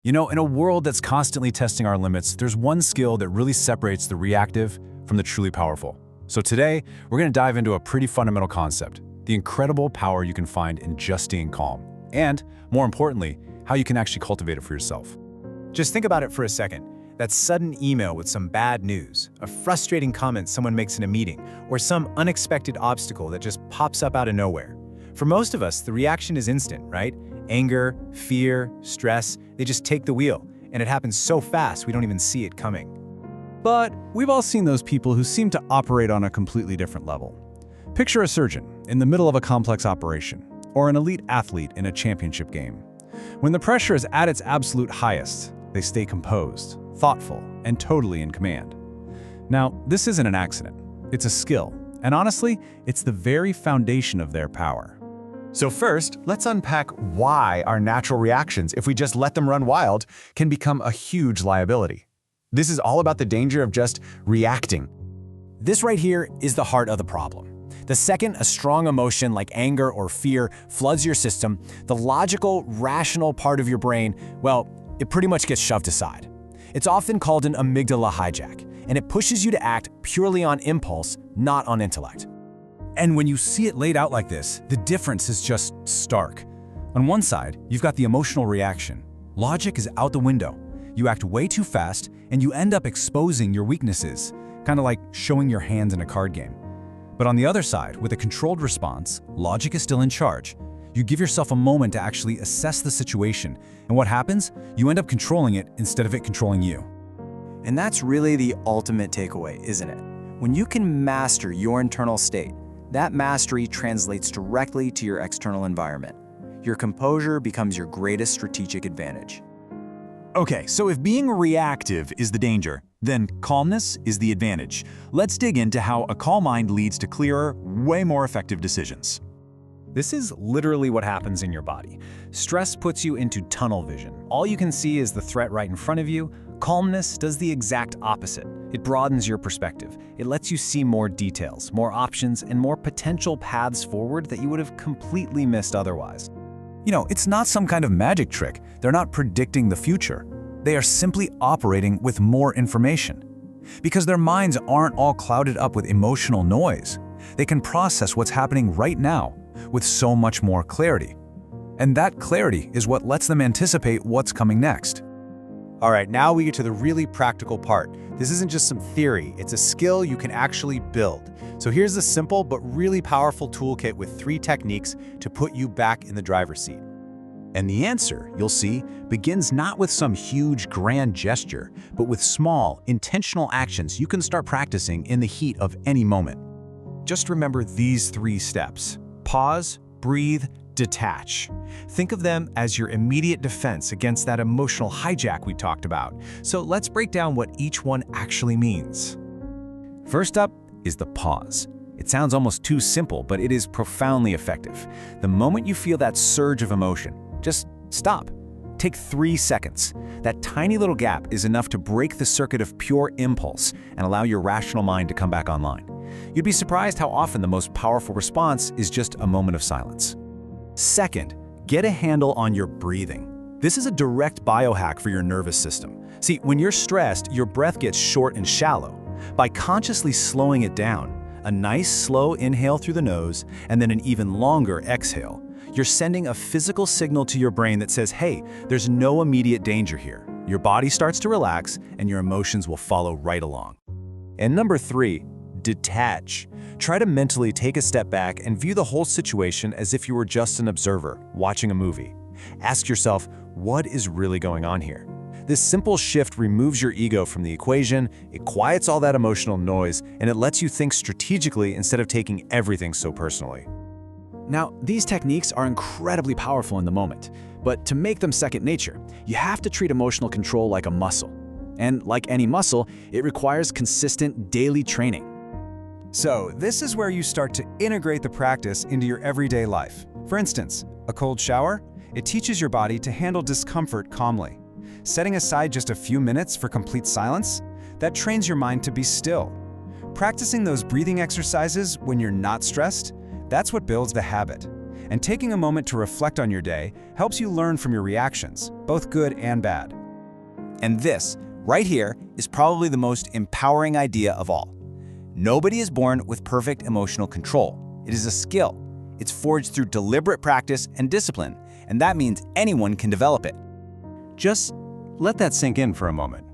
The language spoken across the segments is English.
You know, in a world that's constantly testing our limits, there's one skill that really separates the reactive from the truly powerful. So today, we're going to dive into a pretty fundamental concept, the incredible power you can find in just staying calm, and, more importantly, how you can actually cultivate it for yourself. Just think about it for a second. That sudden email with some bad news, a frustrating comment someone makes in a meeting, or some unexpected obstacle that just pops up out of nowhere. For most of us, the reaction is instant, right? Anger, fear, stress, they just take the wheel, and it happens so fast we don't even see it coming. But we've all seen those people who seem to operate on a completely different level. Picture a surgeon in the middle of a complex operation, or an elite athlete in a championship game. When the pressure is at its absolute highest, they stay composed, thoughtful, and totally in command. Now, this isn't an accident. It's a skill, and honestly, it's the very foundation of their power. So first, let's unpack why our natural reactions, if we just let them run wild, can become a huge liability. This is all about the danger of just reacting. This right here is the heart of the problem. The second a strong emotion like anger or fear floods your system, the logical, rational part of your brain, well, it pretty much gets shoved aside. It's often called an amygdala hijack, and it pushes you to act purely on impulse, not on intellect. And when you see it laid out like this, the difference is just stark. On one side, you've got the emotional reaction. Logic is out the window. You act way too fast, and you end up exposing your weaknesses, kind of like showing your hands in a card game. But on the other side, with a controlled response, logic is still in charge. You give yourself a moment to actually assess the situation, and what happens? You end up controlling it instead of it controlling you. And that's really the ultimate takeaway, isn't it? When you can master your internal state, that mastery translates directly to your external environment. Your composure becomes your greatest strategic advantage. Okay, so if being reactive is the danger, then calmness is the advantage. Let's dig into how a calm mind leads to clearer, way more effective decisions. This is literally what happens in your body. Stress puts you into tunnel vision. All you can see is the threat right in front of you. Calmness does the exact opposite. It broadens your perspective. It lets you see more details, more options, and more potential paths forward that you would have completely missed otherwise. You know, it's not some kind of magic trick. They're not predicting the future. They are simply operating with more information. Because their minds aren't all clouded up with emotional noise. They can process what's happening right now with so much more clarity. And that clarity is what lets them anticipate what's coming next. All right, now we get to the really practical part. This isn't just some theory, it's a skill you can actually build. So here's a simple but really powerful toolkit with 3 techniques to put you back in the driver's seat. And the answer, you'll see, begins not with some huge grand gesture, but with small, intentional actions you can start practicing in the heat of any moment. Just remember these 3 steps. Pause, breathe, detach. Think of them as your immediate defense against that emotional hijack we talked about. So let's break down what each one actually means. First up is the pause. It sounds almost too simple, but it is profoundly effective. The moment you feel that surge of emotion, just stop. Take 3 seconds. That tiny little gap is enough to break the circuit of pure impulse and allow your rational mind to come back online. You'd be surprised how often the most powerful response is just a moment of silence. Second, get a handle on your breathing. This is a direct biohack for your nervous system. See, when you're stressed, your breath gets short and shallow. By consciously slowing it down, a nice slow inhale through the nose and then an even longer exhale, you're sending a physical signal to your brain that says, hey, there's no immediate danger here. Your body starts to relax and your emotions will follow right along. And number 3, detach. Try to mentally take a step back and view the whole situation as if you were just an observer watching a movie. Ask yourself, what is really going on here? This simple shift removes your ego from the equation, it quiets all that emotional noise, and it lets you think strategically instead of taking everything so personally. Now, these techniques are incredibly powerful in the moment, but to make them second nature, you have to treat emotional control like a muscle. And like any muscle, it requires consistent daily training. So, this is where you start to integrate the practice into your everyday life. For instance, a cold shower, it teaches your body to handle discomfort calmly. Setting aside just a few minutes for complete silence, that trains your mind to be still. Practicing those breathing exercises when you're not stressed, that's what builds the habit. And taking a moment to reflect on your day helps you learn from your reactions, both good and bad. And this, right here, is probably the most empowering idea of all. Nobody is born with perfect emotional control. It is a skill. It's forged through deliberate practice and discipline, and that means anyone can develop it. Just let that sink in for a moment.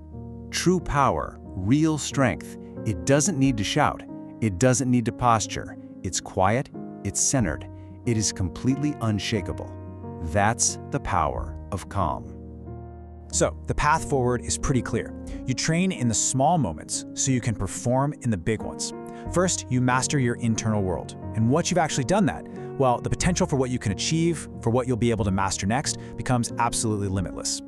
True power, real strength, it doesn't need to shout. It doesn't need to posture. It's quiet, it's centered, it is completely unshakable. That's the power of calm. So, the path forward is pretty clear. You train in the small moments so you can perform in the big ones. First, you master your internal world. And once you've actually done that, well, the potential for what you can achieve, for what you'll be able to master next, becomes absolutely limitless.